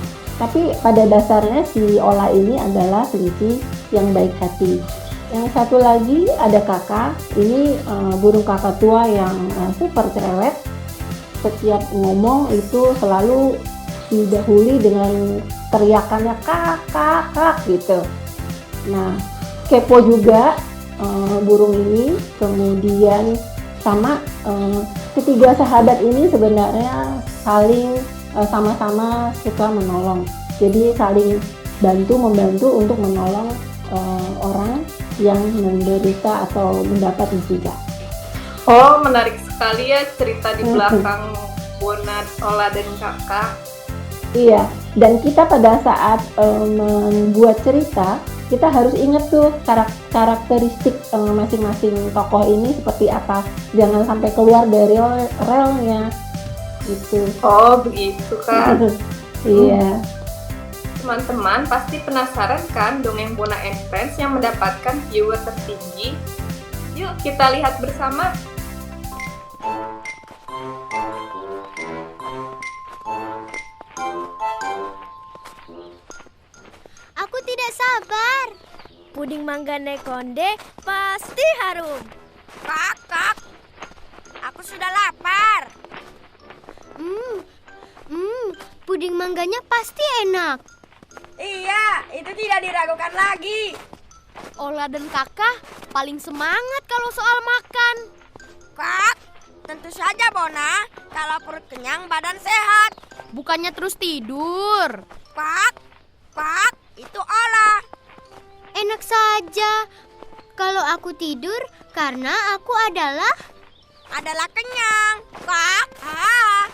Tapi pada dasarnya si Ola ini adalah kelinci yang baik hati. Yang satu lagi ada Kakak. Ini burung kakatua yang super cerewet. Setiap ngomong itu selalu didahului dengan teriakannya kak gitu. Nah, kepo juga burung ini. Kemudian sama ketiga sahabat ini sebenarnya saling sama-sama suka menolong. Jadi saling membantu untuk menolong orang yang menderita atau mendapat musibah. Oh, menarik sekali ya cerita di belakang Bona, Ola, dan Kakak. Iya, dan kita pada saat membuat cerita, kita harus ingat tuh karakteristik masing-masing tokoh ini seperti apa. Jangan sampai keluar dari relnya gitu. Oh, begitu kan. Iya. Teman-teman pasti penasaran kan dongeng Bona and Friends yang mendapatkan viewer tertinggi? Yuk kita lihat bersama. Aku tidak sabar. Puding mangga Nekonde pasti harum. Kakak, aku sudah lapar. Puding mangganya pasti enak. Iya, itu tidak diragukan lagi. Ola dan Kakak paling semangat kalau soal makan. Kak, tentu saja Bona. Kalau perut kenyang, badan sehat. Bukannya terus tidur. Kak, itu Ola. Enak saja. Kalau aku tidur karena aku adalah kenyang. Kak, Kak.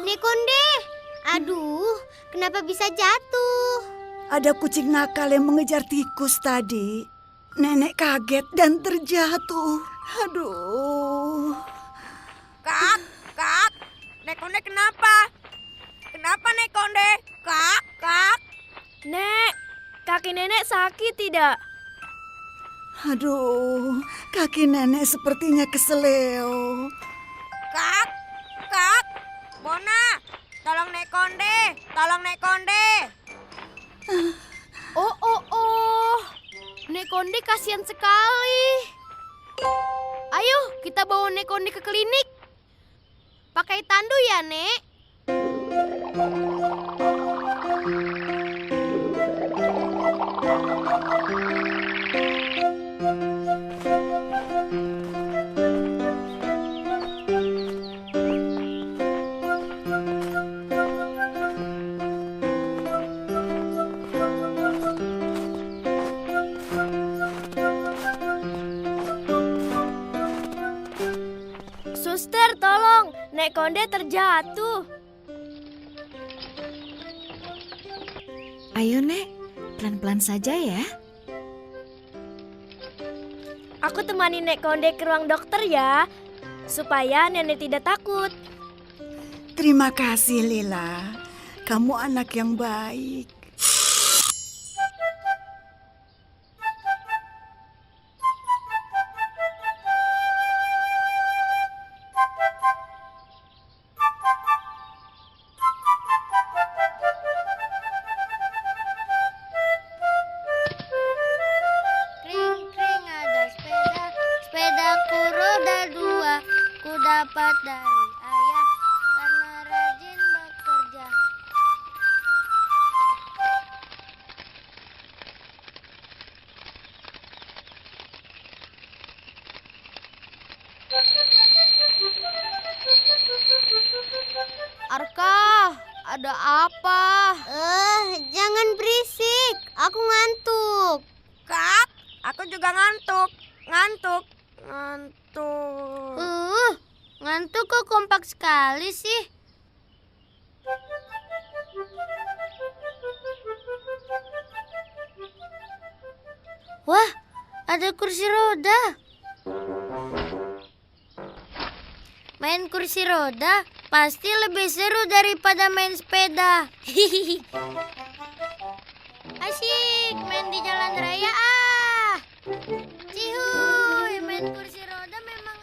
Nekonde. Aduh, kenapa bisa jatuh? Ada kucing nakal yang mengejar tikus tadi. Nenek kaget dan terjatuh. Aduh. Kak. Nekonde kenapa? Kenapa Nekonde? Kak. Nek, kaki nenek sakit tidak? Aduh, kaki nenek sepertinya keseleo. Kak. Bona, tolong Nekonde. Oh. Nekonde kasihan sekali. Ayo, kita bawa Nekonde ke klinik. Pakai tandu ya, Nek. Suster, tolong. Nekonde terjatuh. Ayo, Nek. Pelan-pelan saja ya. Aku temani Nekonde ke ruang dokter ya, supaya nenek tidak takut. Terima kasih, Lila. Kamu anak yang baik. Kring ada sepeda, sepedaku roda dua, ku dapat dari ayah karena rajin bekerja. Arka, ada apa? Jangan berisik, aku ngantuk. Kak, aku juga ngantuk. Ngantuk kok kompak sekali sih. Wah, ada kursi roda. Main kursi roda pasti lebih seru daripada main sepeda. Asyik main di jalan raya ah. Cihuy, main kursi roda memang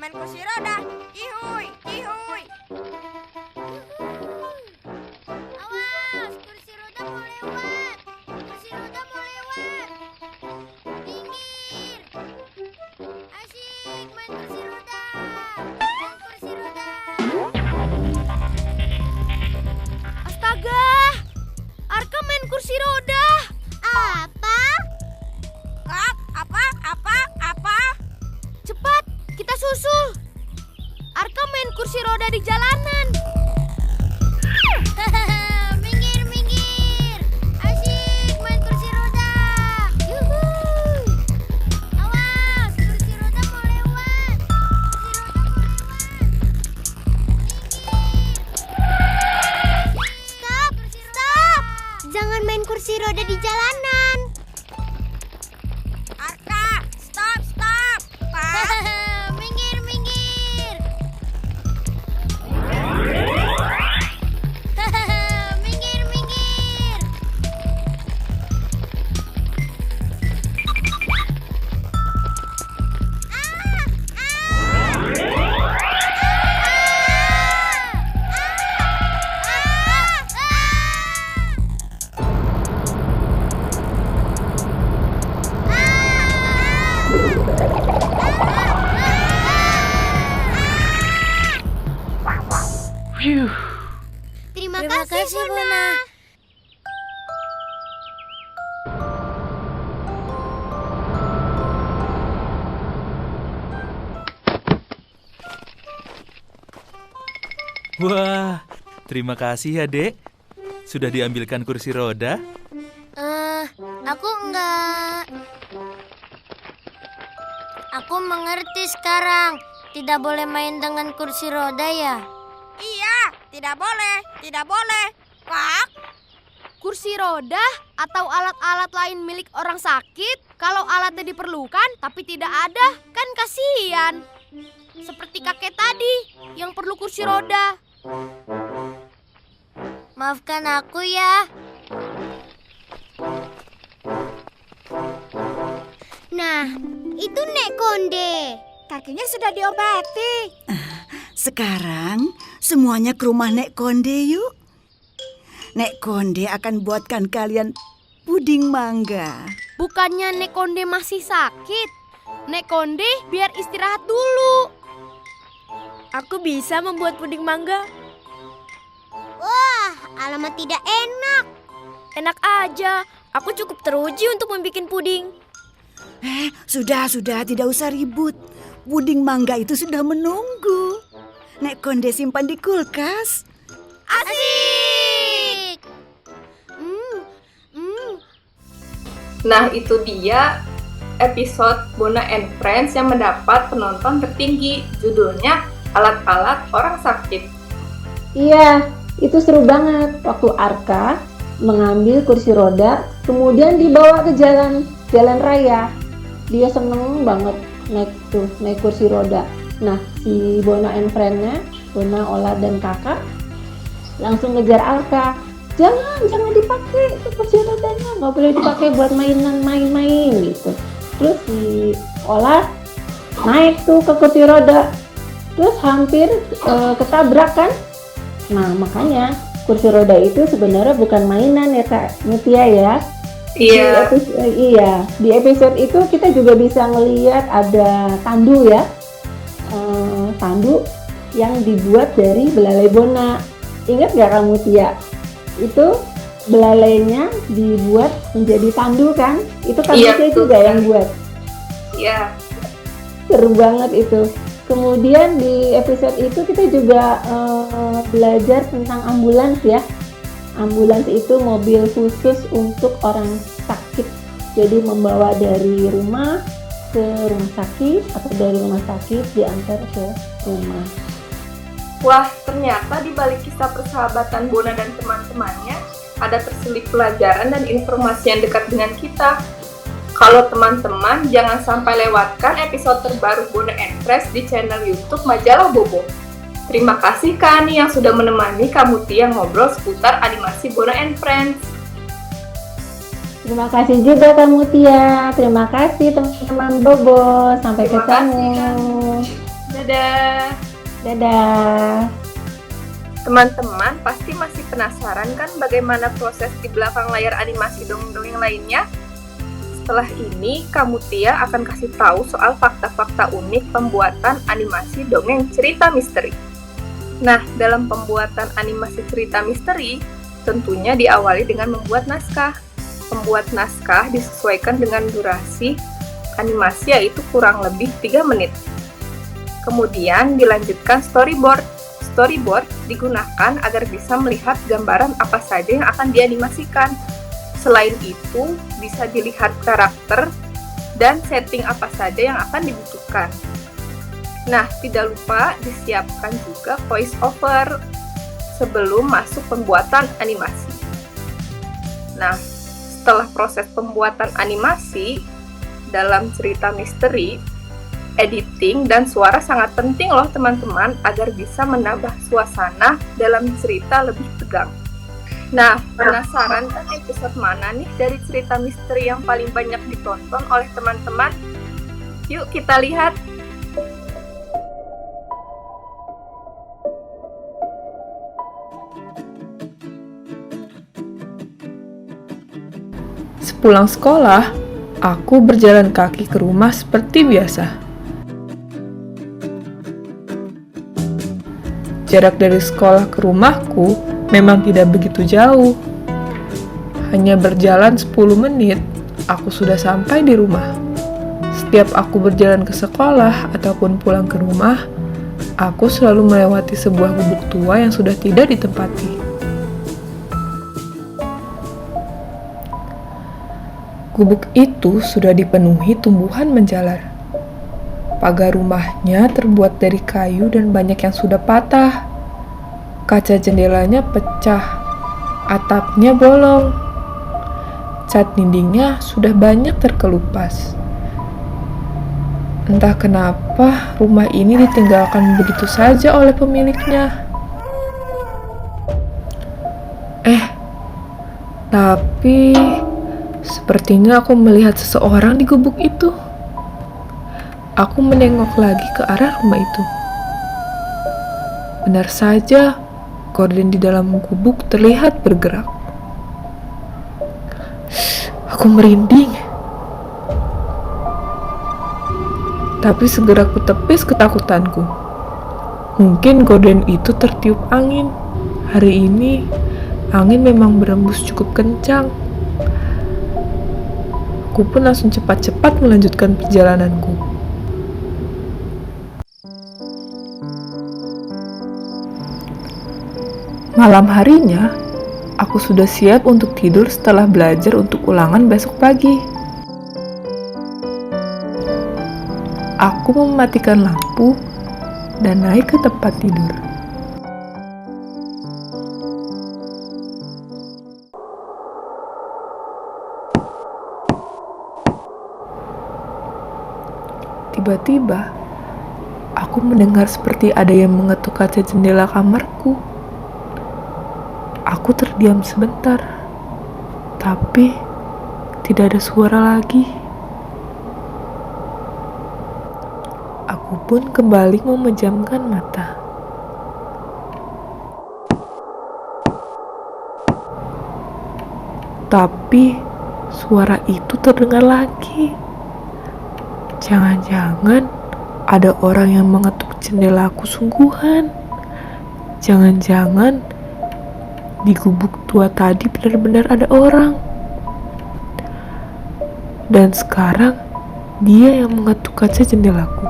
main kursi roda. Ihuy, ihuy. Awas, kursi roda mau lewat. Kursi roda mau lewat. Minggir. Asyik main kursi roda. Main kursi roda. Astaga, Arka main kursi roda. Apa? Apa? Cepat, kita susul. Arka main kursi roda di jalanan. Minggir, minggir. Asyik main kursi roda. Yuhu. Awas, kursi roda mau lewat. Kursi roda mau lewat. Minggir. Stop. Jangan main kursi roda di jalanan. Arka, stop. Pak. Minggir, minggir. Minggir, minggir. Terima kasih, Bona. Wah, terima kasih ya, Dek. Sudah diambilkan kursi roda? Aku enggak. Aku mengerti sekarang. Tidak boleh main dengan kursi roda ya? Iya, tidak boleh. Pak, kursi roda atau alat-alat lain milik orang sakit, kalau alatnya diperlukan tapi tidak ada, kan kasihan. Seperti kakek tadi yang perlu kursi roda. Maafkan aku ya. Nah, itu Nek Konde. Kakinya sudah diobati. Sekarang semuanya ke rumah Nek Konde yuk. Nek Konde akan buatkan kalian puding mangga. Bukannya Nek Konde masih sakit? Nek Konde biar istirahat dulu. Aku bisa membuat puding mangga. Wah, alamat tidak enak. Enak aja, aku cukup teruji untuk membuat puding. Sudah, tidak usah ribut. Puding mangga itu sudah menunggu. Nek Konde simpan di kulkas. Asik! Nah, itu dia episode Bona and Friends yang mendapat penonton tertinggi. Judulnya Alat-alat Orang Sakit. Iya, itu seru banget. Waktu Arka mengambil kursi roda, kemudian dibawa ke jalan raya. Dia seneng banget naik kursi roda. Nah, si Bona and Friend-nya, Bona, Ola, dan kakak langsung ngejar Arka. Jangan dipakai itu kursi rodanya, nggak boleh dipakai buat main-main gitu. Terus si Ola naik tuh ke kursi roda, terus hampir ketabrak kan. Nah, makanya kursi roda itu sebenarnya bukan mainan ya Kak Mutia ya. Iya. Di episode itu kita juga bisa ngelihat ada tandu ya. Tandu yang dibuat dari belalai Bona. Ingat gak kamu Tia? Itu belalainya dibuat menjadi tandu kan? Itu kan Tia juga yang buat. Iya. Seru banget itu. Kemudian di episode itu kita juga belajar tentang ambulans ya. Ambulans itu mobil khusus untuk orang sakit. Jadi membawa dari rumah ke rumah sakit atau dari rumah sakit diantar ke rumah. Wah, ternyata di balik kisah persahabatan Bona dan teman-temannya ada terselip pelajaran dan informasi yang dekat dengan kita. Kalau teman-teman jangan sampai lewatkan episode terbaru Bona and Friends di channel YouTube Majalah Bobo. Terima kasih Kak Ani yang sudah menemani Kamu Tia ngobrol seputar animasi Bona and Friends. Terima kasih juga Kamu Tia. Terima kasih teman-teman Bobo. Sampai ketemu. Dadah. Dadah. Teman-teman pasti masih penasaran kan bagaimana proses di belakang layar animasi dongeng-dongeng lainnya? Setelah ini, Kamu Tia akan kasih tahu soal fakta-fakta unik pembuatan animasi dongeng cerita misteri. Nah, dalam pembuatan animasi cerita misteri, tentunya diawali dengan membuat naskah. Pembuat naskah disesuaikan dengan durasi animasi yaitu kurang lebih 3 menit. Kemudian dilanjutkan storyboard. Storyboard digunakan agar bisa melihat gambaran apa saja yang akan dianimasikan. Selain itu, bisa dilihat karakter dan setting apa saja yang akan dibutuhkan. Nah, tidak lupa disiapkan juga voice over sebelum masuk pembuatan animasi. Nah, setelah proses pembuatan animasi dalam cerita misteri, editing dan suara sangat penting loh teman-teman agar bisa menambah suasana dalam cerita lebih tegang. Nah, penasaran kan episode mana nih dari cerita misteri yang paling banyak ditonton oleh teman-teman? Yuk kita lihat. Sepulang sekolah, aku berjalan kaki ke rumah seperti biasa. Jarak dari sekolah ke rumahku memang tidak begitu jauh. Hanya berjalan 10 menit, aku sudah sampai di rumah. Setiap aku berjalan ke sekolah ataupun pulang ke rumah, aku selalu melewati sebuah gubuk tua yang sudah tidak ditempati. Gubuk itu sudah dipenuhi tumbuhan menjalar. Pagar rumahnya terbuat dari kayu dan banyak yang sudah patah. Kaca jendelanya pecah, atapnya bolong. Cat dindingnya sudah banyak terkelupas. Entah kenapa rumah ini ditinggalkan begitu saja oleh pemiliknya. Tapi sepertinya aku melihat seseorang di gubuk itu. Aku menengok lagi ke arah rumah itu. Benar saja, gorden di dalam gubuk terlihat bergerak. Aku merinding. Tapi segera ku tepis ketakutanku. Mungkin gorden itu tertiup angin. Hari ini, angin memang berembus cukup kencang. Aku pun langsung cepat-cepat melanjutkan perjalananku. Malam harinya, aku sudah siap untuk tidur setelah belajar untuk ulangan besok pagi. Aku mematikan lampu dan naik ke tempat tidur. Tiba-tiba, aku mendengar seperti ada yang mengetuk kaca jendela kamarku. Aku terdiam sebentar, tapi tidak ada suara lagi. Aku pun kembali memejamkan mata. Tapi suara itu terdengar lagi. Jangan-jangan ada orang yang mengetuk jendelaku sungguhan. Jangan-jangan di gubuk tua tadi benar-benar ada orang. Dan sekarang dia yang mengetuk kaca jendelaku.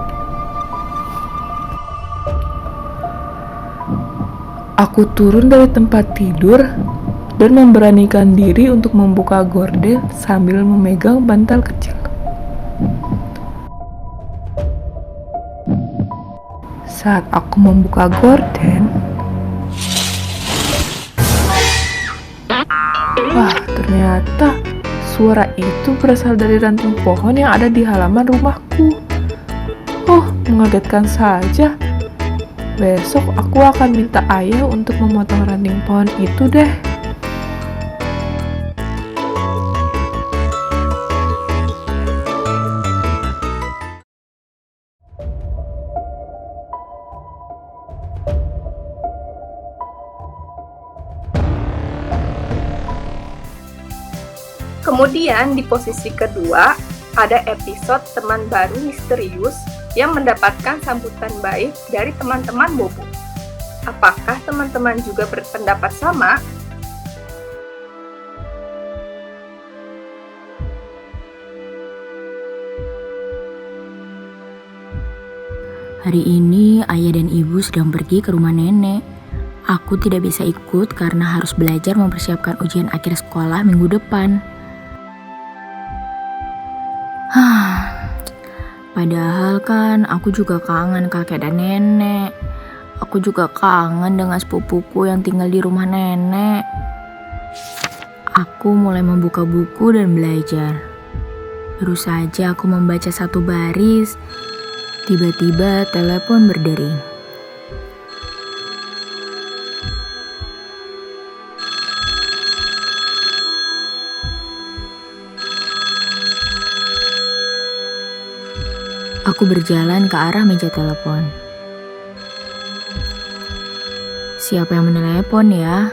Aku turun dari tempat tidur dan memberanikan diri untuk membuka gorden sambil memegang bantal kecil. Saat aku membuka gorden, wah, ternyata suara itu berasal dari ranting pohon yang ada di halaman rumahku. Oh, mengagetkan saja. Besok aku akan minta ayah untuk memotong ranting pohon itu deh. Kemudian di posisi kedua ada episode teman baru misterius yang mendapatkan sambutan baik dari teman-teman Bobo. Apakah teman-teman juga berpendapat sama? Hari ini ayah dan ibu sedang pergi ke rumah nenek. Aku tidak bisa ikut karena harus belajar mempersiapkan ujian akhir sekolah minggu depan. Padahal kan aku juga kangen kakek dan nenek. Aku juga kangen dengan sepupuku yang tinggal di rumah nenek. Aku mulai membuka buku dan belajar. Baru saja aku membaca satu baris, tiba-tiba telepon berdering. Aku berjalan ke arah meja telepon. Siapa yang menelepon ya?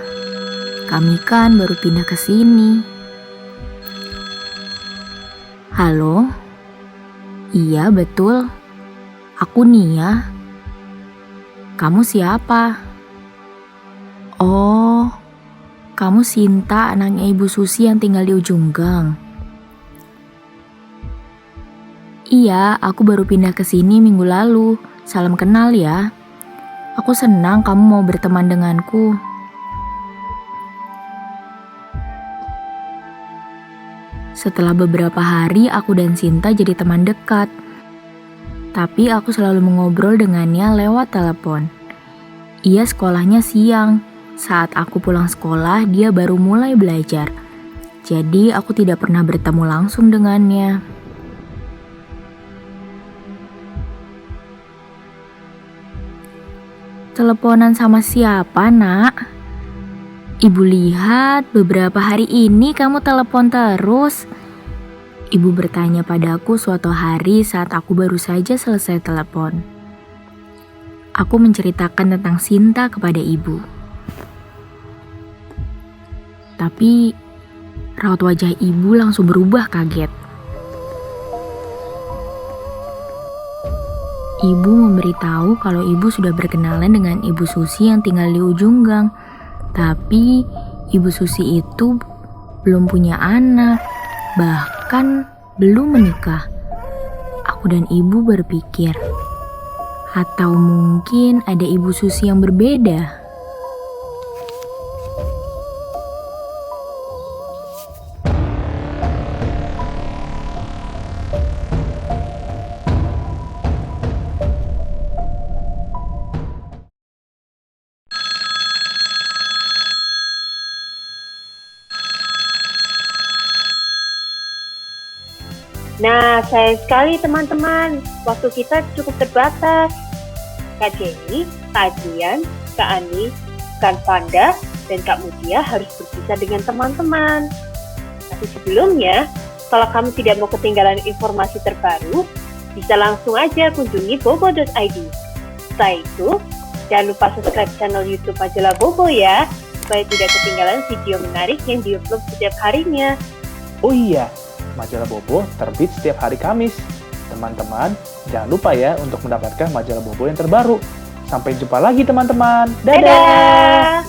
Kami kan baru pindah ke sini. Halo? Iya, betul. Aku Nia. Kamu siapa? Oh, kamu Sinta, anaknya Ibu Susi yang tinggal di ujung gang. Iya, aku baru pindah ke sini minggu lalu. Salam kenal ya. Aku senang kamu mau berteman denganku. Setelah beberapa hari, aku dan Sinta jadi teman dekat. Tapi aku selalu mengobrol dengannya lewat telepon. Ia sekolahnya siang. Saat aku pulang sekolah, dia baru mulai belajar. Jadi aku tidak pernah bertemu langsung dengannya. Teleponan sama siapa, Nak? Ibu lihat beberapa hari ini kamu telepon terus. Ibu bertanya padaku suatu hari saat aku baru saja selesai telepon. Aku menceritakan tentang Sinta kepada ibu. Tapi raut wajah ibu langsung berubah kaget. Ibu memberitahu kalau ibu sudah berkenalan dengan Ibu Susi yang tinggal di ujung gang. Tapi Ibu Susi itu belum punya anak, bahkan belum menikah. Aku dan ibu berpikir, atau mungkin ada Ibu Susi yang berbeda. Nah, sayang sekali teman-teman, waktu kita cukup terbatas. Kak Jenny, Kak Adrian, Kak Ani, Kak Panda, dan Kak Mutia harus berpisah dengan teman-teman. Tapi sebelumnya, kalau kamu tidak mau ketinggalan informasi terbaru, bisa langsung aja kunjungi bobo.id. Setelah itu, jangan lupa subscribe channel YouTube Majalah Bobo ya, supaya tidak ketinggalan video menarik yang diupload setiap harinya. Oh iya, Majalah Bobo terbit setiap hari Kamis. Teman-teman, jangan lupa ya untuk mendapatkan Majalah Bobo yang terbaru. Sampai jumpa lagi teman-teman. Dadah!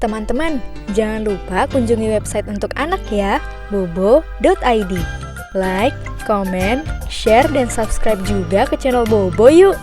Teman-teman, jangan lupa kunjungi website untuk anak ya, bobo.id. Like, comment, share, dan subscribe juga ke channel Bobo yuk!